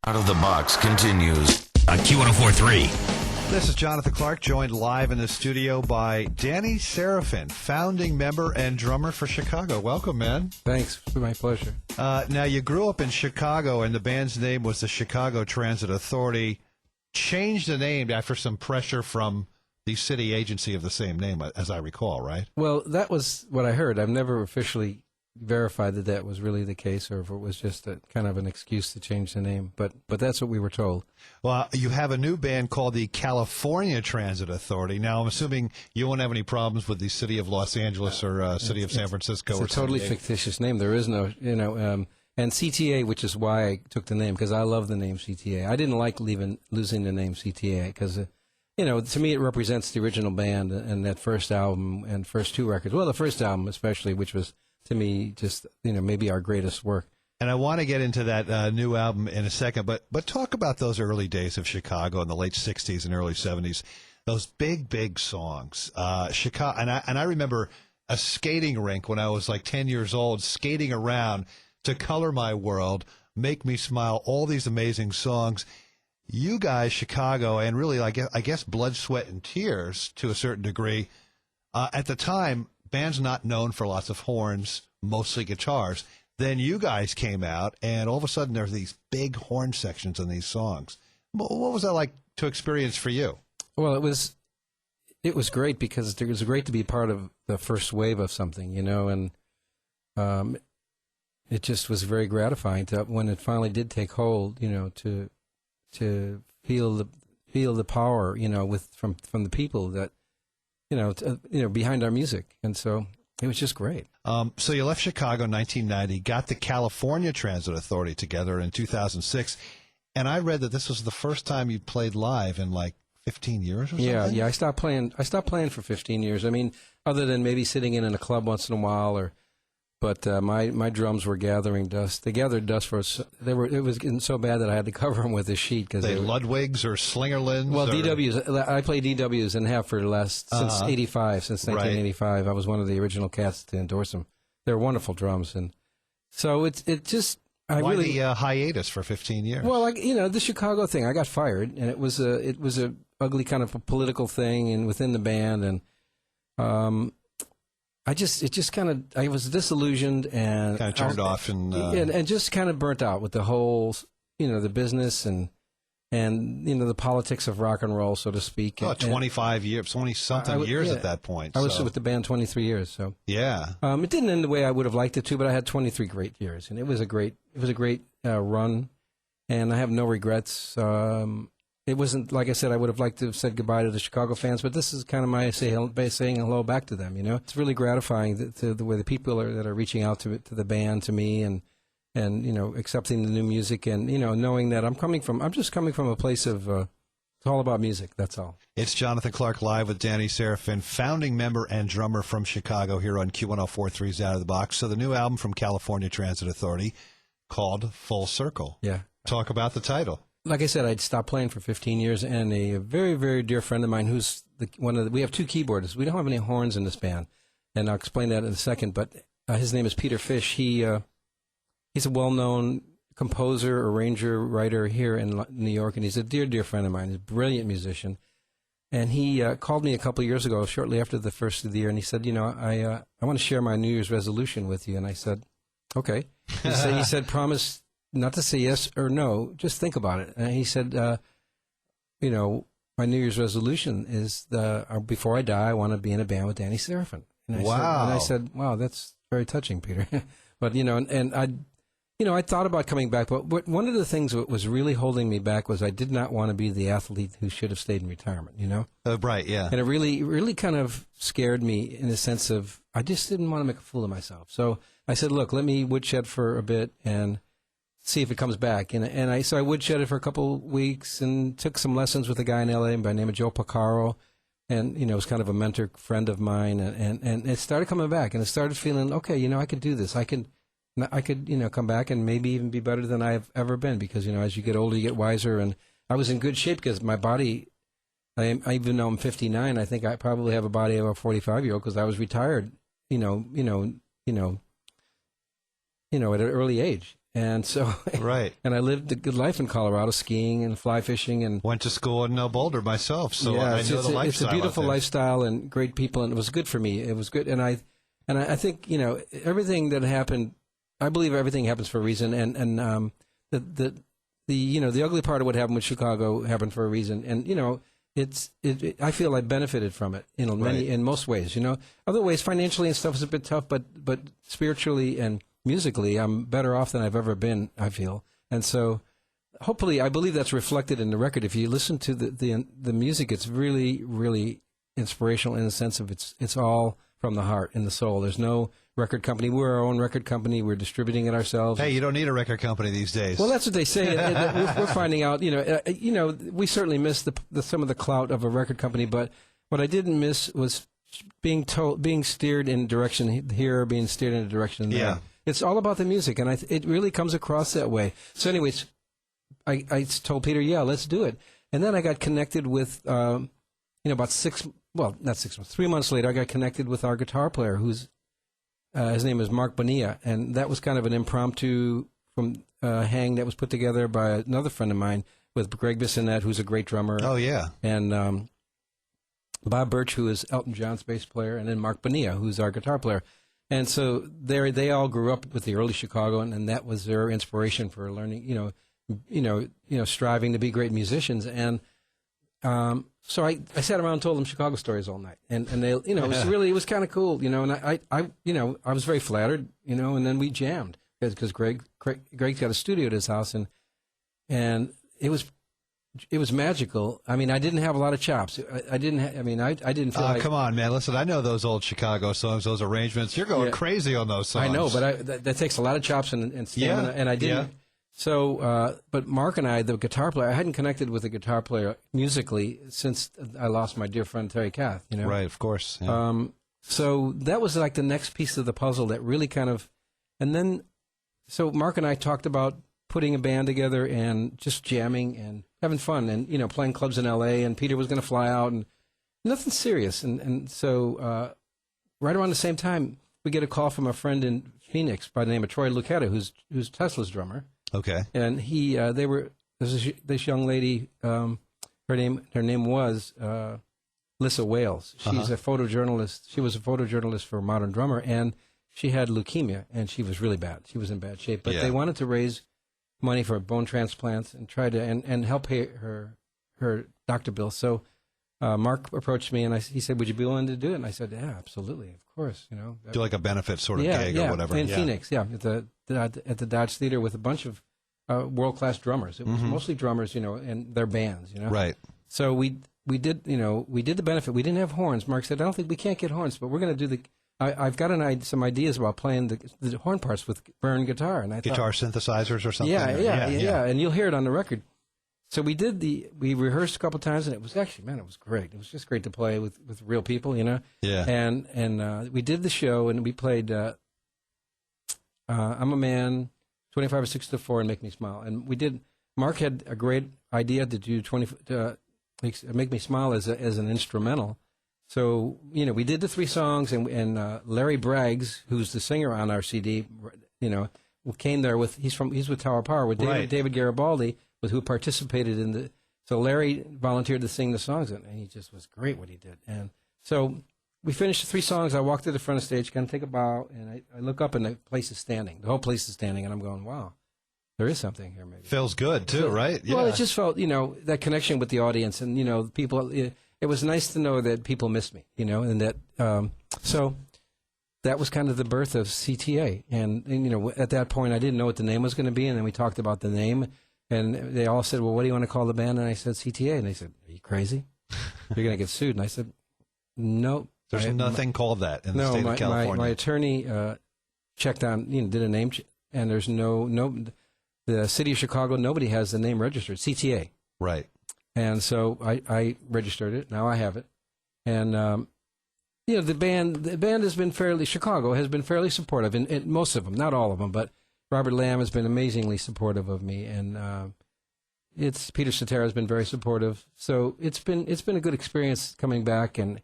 Out of the Box continues on Q1043. This is Jonathan Clarke, joined live in the studio by Danny Seraphine, founding member and drummer for Chicago. Welcome, man. Thanks. My pleasure. Now, you grew up in Chicago, and the band's name was the Chicago Transit Authority. Changed the name after some pressure from the city agency of the same name, as I recall, right? Well, that was what I heard. I've never officially verified that that was really the case, or if it was just a kind of an excuse to change the name. But that's what we were told. Well, you have a new band called the California Transit Authority. Now, I'm assuming you won't have any problems with the city of Los Angeles or city of San Francisco. It's a totally fictitious name. There is no, and CTA, which is why I took the name, because I love the name CTA. I didn't like losing the name CTA because, to me it represents the original band and that first album and first two records. Well, the first album especially, which was, to me, just, maybe our greatest work. And I want to get into that new album in a second, but talk about those early days of Chicago in the late 60s and early 70s. Those big songs. Chicago, and I remember a skating rink when I was like 10 years old, skating around to Color My World, Make Me Smile, all these amazing songs. You guys, Chicago, and really, I guess Blood, Sweat, and Tears to a certain degree, at the time, band's not known for lots of horns, mostly guitars. Then you guys came out, and all of a sudden there's these big horn sections in these songs. What was that like to experience for you? Well, it was great because it was great to be part of the first wave of something, and it just was very gratifying when it finally did take hold, to feel the power, from the people that, behind our music. And so it was just great. So you left Chicago in 1990, got the California Transit Authority together in 2006, and I read that this was the first time you played live in like 15 years or something? Yeah, I stopped playing for 15 years. I mean, other than maybe sitting in a club once in a while, but my drums were gathering dust. They gathered dust for us. It was getting so bad that I had to cover them with a sheet. Cause they Ludwigs or Slingerlands? Well, DWs. I play DWs and have for since 85, since 1985. Right. I was one of the original cats to endorse them. They're wonderful drums, and so it just. Why the hiatus for 15 years? Well, the Chicago thing. I got fired, and it was a ugly kind of a political thing, and within the band, and I was disillusioned and kind of turned off and just kind of burnt out with the whole, the business and the politics of rock and roll, so to speak. 25 years, 20-something years at that point. I was with the band 23 years, so. Yeah. It didn't end the way I would have liked it to, but I had 23 great years, and it was a great run, and I have no regrets. It wasn't, like I said, I would have liked to have said goodbye to the Chicago fans, but this is kind of my saying hello back to them, It's really gratifying to the way the people that are reaching out to the band, to me, and accepting the new music, and, knowing that I'm just coming from a place of, it's all about music, that's all. It's Jonathan Clarke live with Danny Seraphine, founding member and drummer from Chicago, here on Q1043's Out of the Box. So the new album from California Transit Authority called Full Circle. Yeah. Talk about the title. Like I said, I'd stopped playing for 15 years, and a very, very dear friend of mine who's we have two keyboardists. We don't have any horns in this band, and I'll explain that in a second, but his name is Peter Fish. He's a well-known composer, arranger, writer here in New York, and he's a dear, dear friend of mine. He's a brilliant musician. And he called me a couple of years ago, shortly after the first of the year, and he said, I want to share my New Year's resolution with you. And I said, okay. He said, promise not to say yes or no, just think about it. And he said, my New Year's resolution is before I die, I want to be in a band with Danny Seraphine. And I said, wow, that's very touching, Peter. But, I thought about coming back, but one of the things that was really holding me back was I did not want to be the athlete who should have stayed in retirement, Right, yeah. And it really kind of scared me in the sense of I just didn't want to make a fool of myself. So I said, look, let me woodshed for a bit and see if it comes back. And so I woodshedded for a couple weeks and took some lessons with a guy in L.A. by the name of Joe Porcaro. And, was kind of a mentor friend of mine. And it started coming back. And it started feeling, okay, I could do this. I could, come back and maybe even be better than I've ever been. Because, as you get older, you get wiser. And I was in good shape because my body, even though I'm 59, I think I probably have a body of a 45-year-old because I was retired, at an early age. And so, Right. and I lived a good life in Colorado, skiing and fly fishing, and Went to school in Boulder myself, so yeah, I know the lifestyle. it's a beautiful out there. lifestyle and great people, and it was good for me. It was good, and I think everything that happened. I believe everything happens for a reason, and the ugly part of what happened with Chicago happened for a reason, and I feel I benefited from it in most ways. Other ways financially and stuff is a bit tough, but spiritually and musically, I'm better off than I've ever been, I feel. And so hopefully, I believe that's reflected in the record. If you listen to the music, it's really, really inspirational in the sense of it's all from the heart and the soul. There's no record company. We're our own record company. We're distributing it ourselves. Hey, you don't need a record company these days. Well, that's what they say. We're finding out, we certainly miss some of the clout of a record company, but what I didn't miss was being steered in a direction here, being steered in a direction there. Yeah. It's all about the music, and it really comes across that way. So anyways, I told Peter, yeah, let's do it. And then I got connected with, about 3 months later, I got connected with our guitar player, who's, his name is Mark Bonilla, and that was kind of an impromptu from hang that was put together by another friend of mine with Greg Bissonette, who's a great drummer. Oh, yeah. And Bob Birch, who is Elton John's bass player, and then Mark Bonilla, who's our guitar player. And so they all grew up with the early Chicago, and that was their inspiration for learning, striving to be great musicians. And so I sat around and told them Chicago stories all night, and they, it was kind of cool, and I was very flattered, and then we jammed because Greg's got a studio at his house, and it was magical. I mean, I didn't have a lot of chops. I didn't feel like. Come on, man. Listen, I know those old Chicago songs, those arrangements. You're going crazy on those songs. I know, but that takes a lot of chops and stamina, and I didn't. Yeah. So, but Mark and I, the guitar player, I hadn't connected with a guitar player musically since I lost my dear friend Terry Kath. Right, of course. Yeah. So that was like the next piece of the puzzle that really kind of, and then, so Mark and I talked about putting a band together and just jamming and having fun and, playing clubs in L.A. and Peter was going to fly out and nothing serious. And so right around the same time, we get a call from a friend in Phoenix by the name of Troy Lucetta, who's Tesla's drummer. Okay. And this young lady, her name was Lissa Wales. She's a photojournalist. She was a photojournalist for Modern Drummer, and she had leukemia, and she was really bad. She was in bad shape. But they wanted to raise money for bone transplants and try to and help pay her doctor bill. So Mark approached me, and he said, "Would you be willing to do it?" And I said, "Yeah, absolutely, of course." Do like a benefit sort of gig or whatever. In Phoenix, at the Dodge Theater with a bunch of world-class drummers. It was mostly drummers, and their bands, Right. So we did the benefit. We didn't have horns. Mark said, "I don't think we can't get horns, but we're going to do the." I've got some ideas about playing the horn parts with Burn guitar, and I thought, guitar synthesizers or something. Yeah, and you'll hear it on the record. So we rehearsed a couple times, and it was actually, man, it was great. It was just great to play with real people, Yeah. And we did the show, and we played I'm a Man, 25 or 6 to 4, and Make Me Smile. And we did. Mark had a great idea to do Make Me Smile as an instrumental. So we did the 3 songs, and Larry Braggs, who's the singer on our CD, came there with he's with Tower Power with David Garibaldi, who participated in the. So Larry volunteered to sing the songs, and he just was great what he did. And so we finished the 3 songs. I walked to the front of the stage, kind of take a bow, and I look up, and the place is standing. The whole place is standing, and I'm going, wow, there is something here. Maybe feels good too, right? Yeah. Well, it just felt, that connection with the audience, and people. It was nice to know that people missed me, and that. So that was kind of the birth of CTA, and at that point, I didn't know what the name was going to be, and then we talked about the name. And they all said, "Well, what do you want to call the band?" And I said, "CTA." And they said, "Are you crazy? You're going to get sued." And I said, "No, there's nothing called that in the state of California." My attorney checked on, did a name, and there's no. The city of Chicago, nobody has the name registered. CTA, right? And so I registered it. Now I have it, and the band has been Chicago has been fairly supportive, in most of them, not all of them, but. Robert Lamb has been amazingly supportive of me, and Peter Cetera has been very supportive. So it's been a good experience coming back, and